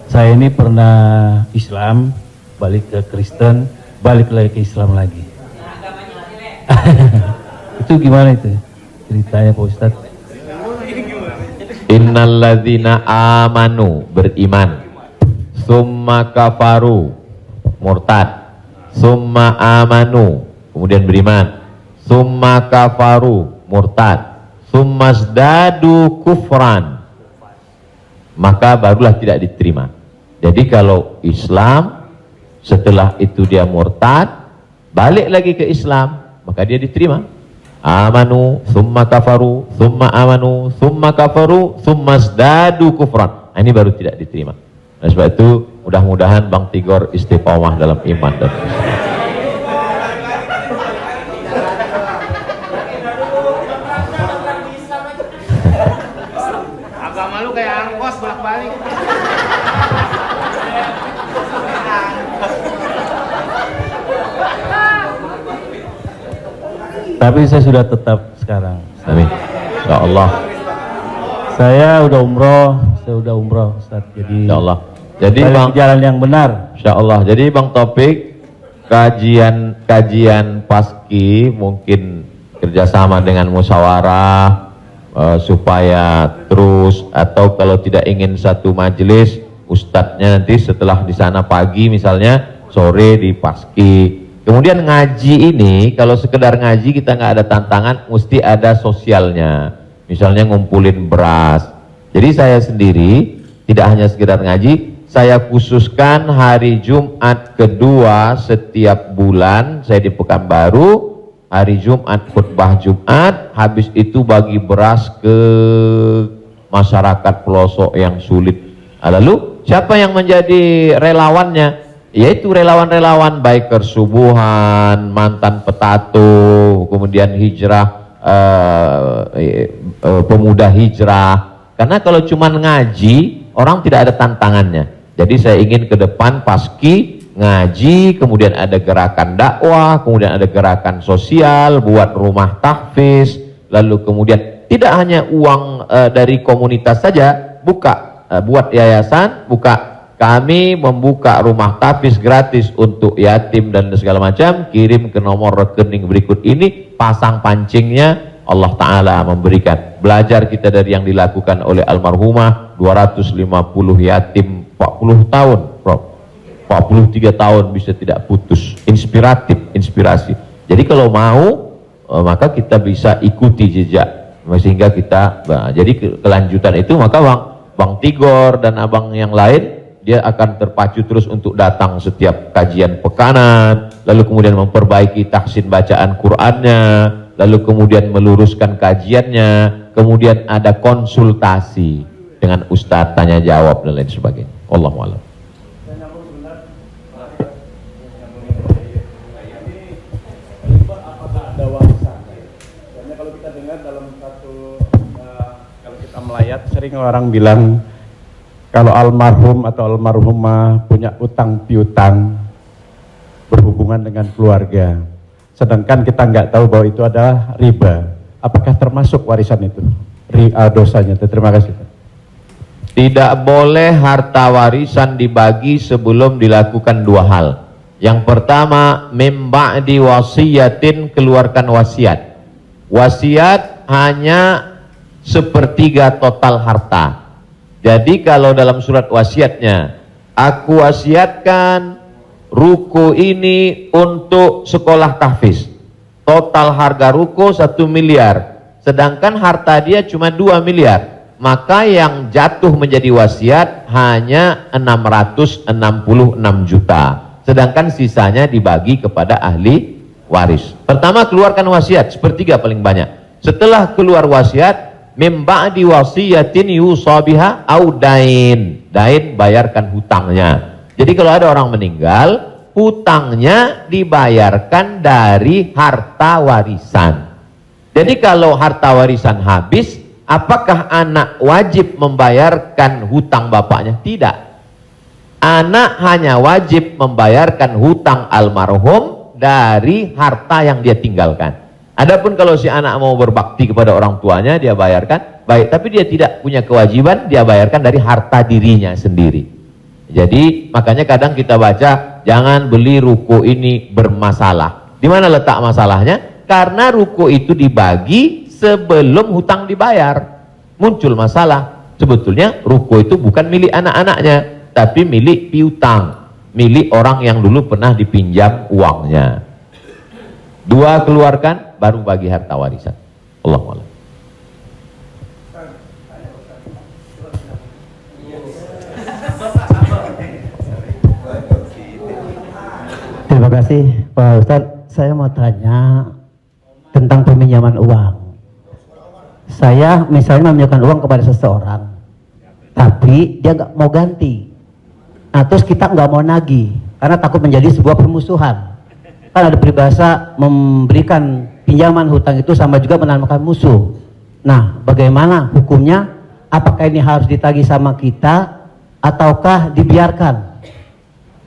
Saya ini pernah Islam, balik ke Kristen, balik lagi ke Islam lagi. Itu gimana itu ceritanya Pak Ustadz? Innalladzina amanu, beriman, summa kafaru, murtad, summa amanu, kemudian beriman, summa kafaru, murtad, summa zdadu kufran, maka barulah tidak diterima. Jadi kalau Islam setelah itu dia murtad, balik lagi ke Islam, maka dia diterima. Amanu summa kafaru summa amanu summa kafaru summa zdadu kufran, nah, ini baru tidak diterima. Nah, sebab itu mudah-mudahan Bang Tigor istiqomah dalam iman dan Islam. Agama lu kayak angkos bolak-balik. Tapi saya sudah tetap sekarang. Amin. Ya Allah. Saya udah umroh, Ustaz. Jadi Ya Allah. Jadi balik Bang, ke jalan yang benar. Insya Allah. Jadi Bang Taufik, kajian paski mungkin kerjasama dengan musyawarah supaya terus, atau kalau tidak ingin satu majelis, ustadznya nanti setelah di sana pagi misalnya, sore di paski. Kemudian ngaji ini, kalau sekedar ngaji kita nggak ada tantangan, mesti ada sosialnya. Misalnya ngumpulin beras. Jadi saya sendiri tidak hanya sekedar ngaji, saya khususkan hari Jumat kedua setiap bulan, saya di Pekanbaru, hari Jumat khutbah Jumat, habis itu bagi beras ke masyarakat pelosok yang sulit. Lalu siapa yang menjadi relawannya? Yaitu relawan-relawan Biker Subuhan, mantan petato, kemudian hijrah, pemuda hijrah. Karena kalau cuma ngaji, orang tidak ada tantangannya. Jadi saya ingin ke depan paski ngaji, kemudian ada gerakan dakwah, kemudian ada gerakan sosial, buat rumah tahfiz, lalu kemudian tidak hanya uang dari komunitas saja, buat yayasan, kami membuka rumah tahfiz gratis untuk yatim dan segala macam, kirim ke nomor rekening berikut ini, pasang pancingnya, Allah Ta'ala memberikan. Belajar kita dari yang dilakukan oleh almarhumah, 250 yatim 40 tahun, Prof. 43 tahun bisa tidak putus. Inspirasi. Jadi kalau mau, maka kita bisa ikuti jejak, sehingga kita, jadi kelanjutan itu, maka Bang Tigor dan abang yang lain, dia akan terpacu terus untuk datang setiap kajian pekanan, lalu kemudian memperbaiki tahsin bacaan Qur'annya, lalu kemudian meluruskan kajiannya, kemudian ada konsultasi dengan ustadz, tanya jawab dan lain sebagainya. Wallahu a'lam. Kalau kita dengar dalam satu, kalau kita melayat, sering orang bilang kalau almarhum atau almarhumah punya utang piutang berhubungan dengan keluarga, sedangkan kita nggak tahu bahwa itu adalah riba, apakah termasuk warisan itu dosanya? Terima kasih. Tidak boleh harta warisan dibagi sebelum dilakukan dua hal. Yang pertama, mim ba'di wasiyatin, keluarkan wasiat. Wasiat hanya sepertiga total harta. Jadi kalau dalam surat wasiatnya, aku wasiatkan ruko ini untuk sekolah tahfiz, total harga ruko 1 miliar, sedangkan harta dia cuma 2 miliar, maka yang jatuh menjadi wasiat hanya 666 juta, sedangkan sisanya dibagi kepada ahli waris. Pertama, keluarkan wasiat, sepertiga paling banyak. Setelah keluar wasiat, mim ba'di wasiyatin yusabiha au dain, bayarkan hutangnya. Jadi kalau ada orang meninggal, hutangnya dibayarkan dari harta warisan. Jadi kalau harta warisan habis, apakah anak wajib membayarkan hutang bapaknya? Tidak. Anak hanya wajib membayarkan hutang almarhum dari harta yang dia tinggalkan. Adapun kalau si anak mau berbakti kepada orang tuanya, dia bayarkan, baik, tapi dia tidak punya kewajiban, dia bayarkan dari harta dirinya sendiri. Jadi makanya kadang kita baca, jangan beli ruko ini bermasalah. Di mana letak masalahnya? Karena ruko itu dibagi sebelum hutang dibayar. Muncul masalah. Sebetulnya ruko itu bukan milik anak-anaknya, tapi milik piutang. milik orang yang dulu pernah dipinjam uangnya. 2 keluarkan, baru bagi harta warisan. Allahu a'lam. Terima kasih Pak Ustadz. Saya mau tanya tentang peminjaman uang. Saya misalnya meminjamkan uang kepada seseorang, tapi dia nggak mau ganti. Nah, terus kita nggak mau nagih karena takut menjadi sebuah permusuhan. Kan ada peribahasa memberikan pinjaman hutang itu sama juga menanamkan musuh. Nah, bagaimana hukumnya? Apakah ini harus ditagih sama kita ataukah dibiarkan?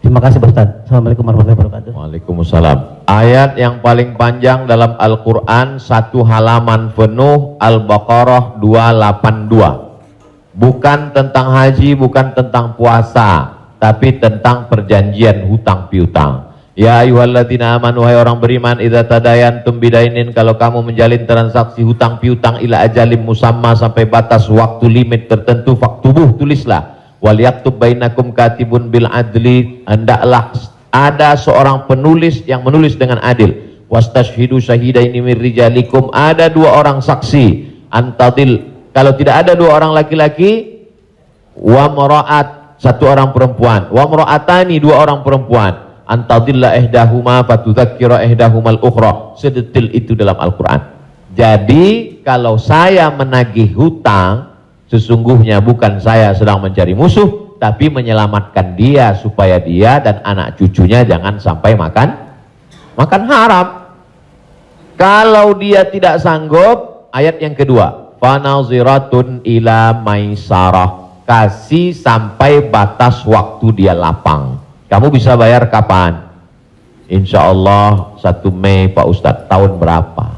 Terima kasih Pak Ustadz. Assalamualaikum warahmatullahi wabarakatuh. Waalaikumsalam. Ayat yang paling panjang dalam Al-Quran, 1 halaman penuh, Al-Baqarah 282. Bukan tentang haji, bukan tentang puasa, tapi tentang perjanjian hutang piutang. Ya ayyuhalladzina amanu, wahai orang beriman, idza tadayantum bidainin, kalau kamu menjalin transaksi hutang piutang ila ajalim musamma, sampai batas waktu limit tertentu, faktubuh, tulislah. Wal yaktub bainakum katibun bil adli, hendaklah ada seorang penulis yang menulis dengan adil. Wastashhidu syahidaini min rijalikum, ada 2 orang saksi. Antadil, kalau tidak ada 2 orang laki-laki, wa maraat, 1 orang perempuan, wa maraatani, 2 orang perempuan, antadilla ihdahuma fatudzakkira ihdahumal ukhra. Sedetil itu dalam Al-Qur'an. Jadi kalau saya menagih hutang, sesungguhnya bukan saya sedang mencari musuh, tapi menyelamatkan dia supaya dia dan anak cucunya jangan sampai makan haram. Kalau dia tidak sanggup, ayat yang kedua, fanaziratun ila maisarah, kasih sampai batas waktu dia lapang. Kamu bisa bayar kapan? Insya Allah 1 Mei Pak Ustadz. Tahun berapa?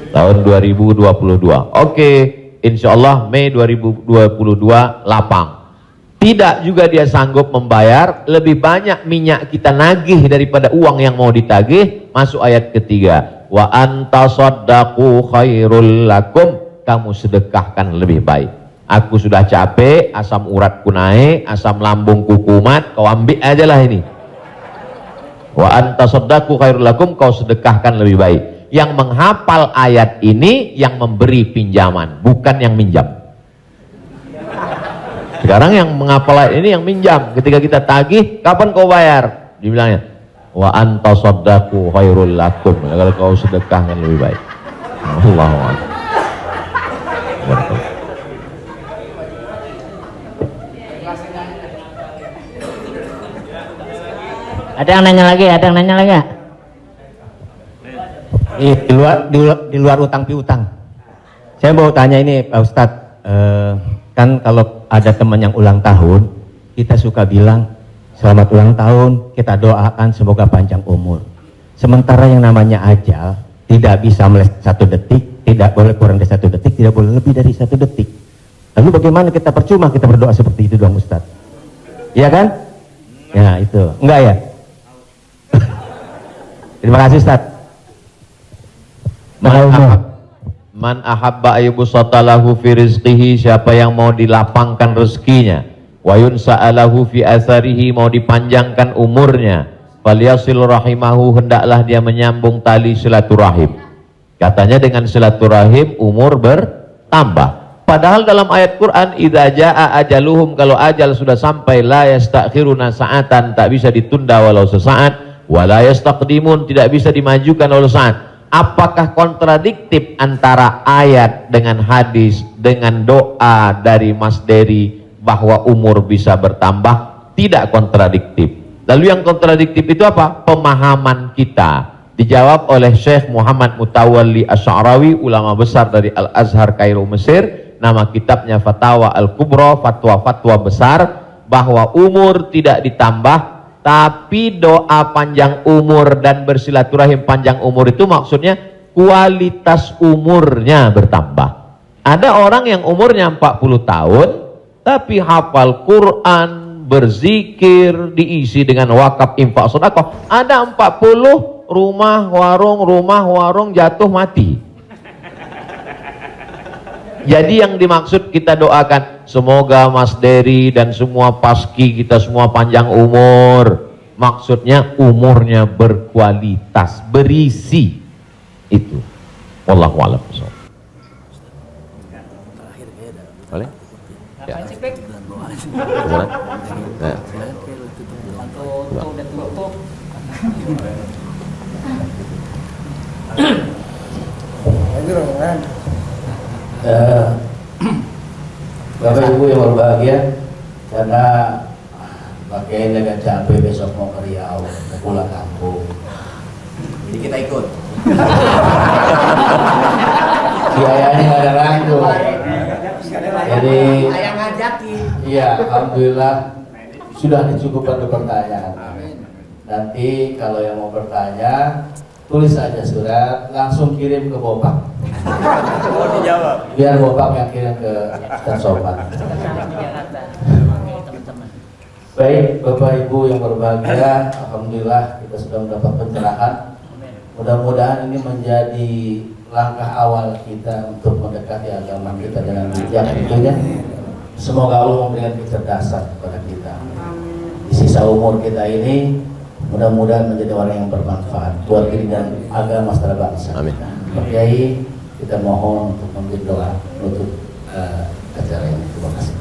Tahun 2022. Oke, insya Allah Mei 2022 lapang. Tidak juga dia sanggup membayar, lebih banyak minyak kita nagih daripada uang yang mau ditagih. Masuk ayat ketiga, wa antasaddaqu khairul lakum, kamu sedekahkan lebih baik. Aku sudah capek, asam uratku naik, asam lambungku kumat, kau ambil aja lah ini. Wa antasaddaqu khairul lakum, kau sedekahkan lebih baik. Yang menghafal ayat ini yang memberi pinjaman, bukan yang minjam. Sekarang yang menghafal ayat ini yang minjam. Ketika kita tagih, kapan kau bayar? Dibilangnya, wa antasaddaqu khairul lakum, kalau kau sedekahkan lebih baik. Allahu akbar. Ada yang nanya lagi? Ada yang nanya lagi nggak? Di luar utang piutang. Saya mau tanya ini Pak Ustadz, kan kalau ada teman yang ulang tahun, kita suka bilang selamat ulang tahun, kita doakan semoga panjang umur. Sementara yang namanya ajal tidak bisa meleset 1 detik, tidak boleh kurang dari 1 detik, tidak boleh lebih dari 1 detik. Lalu bagaimana kita percuma kita berdoa seperti itu dong Ustadz? Iya kan? Ya itu, enggak ya? Terima kasih Ustadz. Man ahabba ayyubsata lahu fi rizqihi, siapa yang mau dilapangkan rezekinya, wa yunsa'alahu fi atharihi, mau dipanjangkan umurnya, falyasil rahimahu, hendaklah dia menyambung tali silaturahim. Katanya dengan silaturahim umur bertambah. Padahal dalam ayat Quran, idza jaa ajaluhum, kalau ajal sudah sampai, la yastakhiruna sa'atan, tak bisa ditunda walau sesaat, wa la yastaqdimun, tidak bisa dimajukan walau saat. Apakah kontradiktif antara ayat dengan hadis dengan doa dari Mas Dery bahwa umur bisa bertambah? Tidak kontradiktif. Lalu yang kontradiktif itu apa? Pemahaman kita. Dijawab oleh Syekh Muhammad Mutawalli Asy'arawi, ulama besar dari Al-Azhar Kairo Mesir. Nama kitabnya Fatawa Al-Kubra, fatwa-fatwa besar, bahwa umur tidak ditambah, tapi doa panjang umur dan bersilaturahim panjang umur itu maksudnya kualitas umurnya bertambah. Ada orang yang umurnya 40 tahun tapi hafal Quran, berzikir, diisi dengan wakaf, infak, sedekah. Ada 40 rumah warung jatuh mati. Jadi yang dimaksud kita doakan, semoga Mas Dery dan semua paski kita semua panjang umur. Maksudnya umurnya berkualitas, berisi. Itu. Wallahu a'lam. Boleh? Ya. Gimana? Nah. Bapak Ibu yang berbahagia, karena Pak Kiai agak capek besok mau ke Riau, mau pulang kampung. Jadi kita ikut. Biayanya nggak ada ragu. Jadi, Ayang ngajakin. iya, alhamdulillah sudah dicukupkan untuk pertanyaan. Nanti kalau yang mau bertanya, tulis aja surat, langsung kirim ke Bopak. Mau dijawab. Biar Bopak yang kirim ke Ustaz Somad. Baik, Bapak Ibu yang berbahagia, alhamdulillah kita sudah mendapat pencerahan. Mudah-mudahan ini menjadi langkah awal kita untuk mendekati agama kita dengan bijak tentunya. Semoga Allah memberikan kecerdasan kepada kita. Di sisa umur kita ini, mudah-mudahan menjadi orang yang bermanfaat buat diri dan agama secara bangsa. Amin. Pak Kiai, kita mohon untuk memberi doa untuk acara ini. Terima kasih.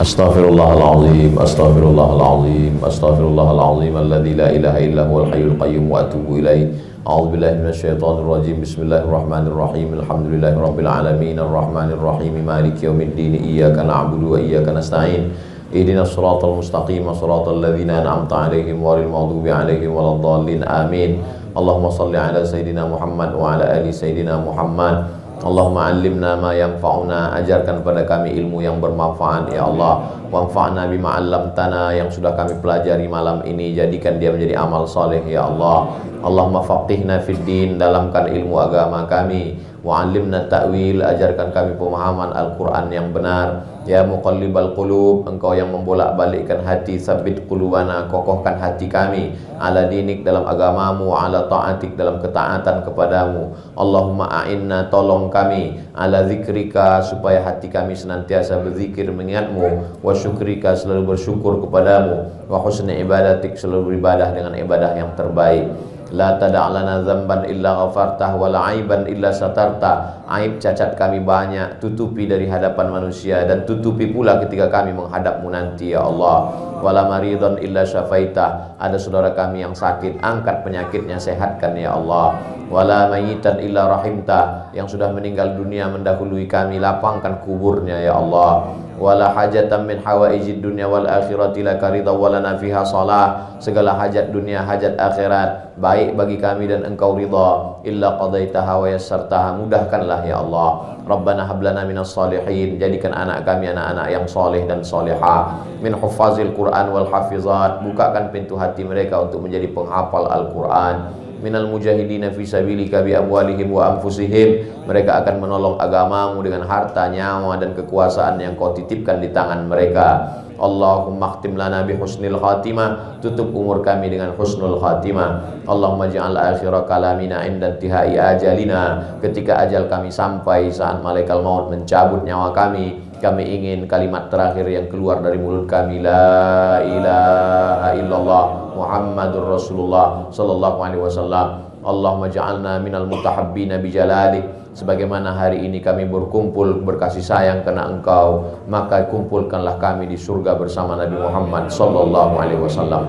Astaghfirullahaladzim, astaghfirullahaladzim, astaghfirullahaladzim, alladzi la ilaha illa huwal hayyul qayyum wa atubu ilaih. A'udzubillahi minasyaitonir rajim. Bismillahirrahmanirrahim. Alhamdulillahirabbil alamin, arrahmanir rahim, maliki yaumiddin. Iyyaka na'budu wa iyyaka nasta'in. Ihdinas siratal mustaqim, siratal ladzina an'amta 'alaihim ghairil maghdubi 'alaihim waladdallin. Amin. Allahumma shalli ala sayidina Muhammad wa ala ali sayidina Muhammad. Allahumma 'allimna ma yanfa'una, ajarkan pada kami ilmu yang bermanfaat ya Allah. Wanfa'na bima 'allamtana, yang sudah kami pelajari malam ini jadikan dia menjadi amal saleh ya Allah. Allahumma faqihna fid din, dalamkan ilmu agama kami. Wa 'allimna ta'wil, ajarkan kami pemahaman Al-Qur'an yang benar. Ya muqallibal qulub, engkau yang membolak-balikkan hati, sabbit qulubana, kokohkan hati kami ala dinik, dalam agamamu, ala ta'atik, dalam ketaatan kepadamu. Allahumma a'inna, tolong kami ala zikrika, supaya hati kami senantiasa berzikir mengingatmu, wa syukrika, selalu bersyukur kepadamu, wa husni ibadatik, selalu beribadah dengan ibadah yang terbaik. La tada'lana zamban illa ghafartah, wala aiban illa satarta. Aib cacat kami banyak, tutupi dari hadapan manusia, dan tutupi pula ketika kami menghadapmu nanti ya Allah. Wala maridhan illa syafaitah, ada saudara kami yang sakit, angkat penyakitnya, sehatkan ya Allah. Wala mayitan illa rahimtah, yang sudah meninggal dunia mendahului kami, lapangkan kuburnya ya Allah. Wala hajatan min hawaijid dunya wal akhirati laka ridha walana fiha salah, segala hajat dunia hajat akhirat baik bagi kami dan engkau ridha, illa qadaitaha wa yassartaha, mudahkanlah ya Allah. Rabbana hablana minas salihin, jadikan anak kami anak-anak yang soleh dan solehah, min huffazil Quran wal hafizat, bukakan pintu hati mereka untuk menjadi penghafal Al-Quran. Minal mujahidina fi sabilika bi amwalihim wa anfusihim, mereka akan menolong agamamu dengan harta, nyawa dan kekuasaan yang kau titipkan di tangan mereka. Allahumma khtim lana bi husnil khatimah, tutup umur kami dengan husnul khatimah. Allahumma ja'al akhira kalamina inda intihai ajalina, ketika ajal kami sampai, saat malaikat maut mencabut nyawa kami ingin kalimat terakhir yang keluar dari mulut kami, la ilaha illallah Muhammadur Rasulullah sallallahu alaihi wasallam. Allahumma ja'alna minal mutahabbina bijalalik, sebagaimana hari ini kami berkumpul berkasih sayang karena engkau, maka kumpulkanlah kami di surga bersama Nabi Muhammad sallallahu alaihi wasallam,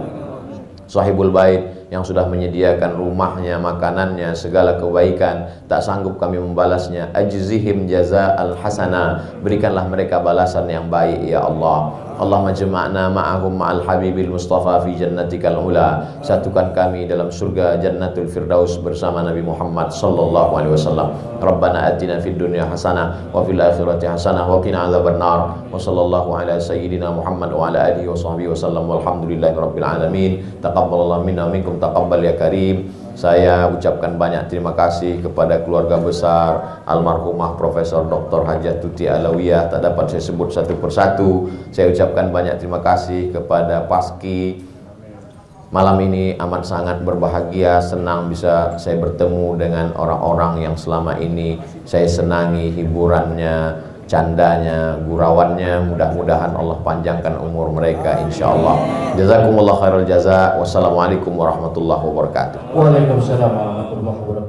sahibul bait, yang sudah menyediakan rumahnya, makanannya, segala kebaikan, tak sanggup kami membalasnya. Ajzihim jaza'al hasanah, berikanlah mereka balasan yang baik ya Allah. Allahumma jama'na ma'ahum ma'al habibil mustafa fi jannatikal ula, satukan kami dalam surga jannatul firdaus bersama Nabi Muhammad sallallahu alaihi wasallam. Rabbana atina fid dunya hasanah wa fil akhirati hasanah wa qina adzabannar. Wa sallallahu ala sayyidina Muhammad wa ala alihi wa sahbihi wasallam, walhamdulillahi rabbil alamin. Taqabbalallahu minna minkum taqabbal ya karim. Saya ucapkan banyak terima kasih kepada keluarga besar almarhumah Profesor Dr. Hajat Tuti Alawiyah, tak dapat saya sebut satu persatu. Saya ucapkan banyak terima kasih kepada Paski. Malam ini amat sangat berbahagia, senang bisa saya bertemu dengan orang-orang yang selama ini saya senangi hiburannya, candanya, gurauannya, mudah-mudahan Allah panjangkan umur mereka insyaallah. Jazakumullah khairul jaza. Wassalamualaikum warahmatullahi wabarakatuh. Waalaikumsalam warahmatullahi wabarakatuh.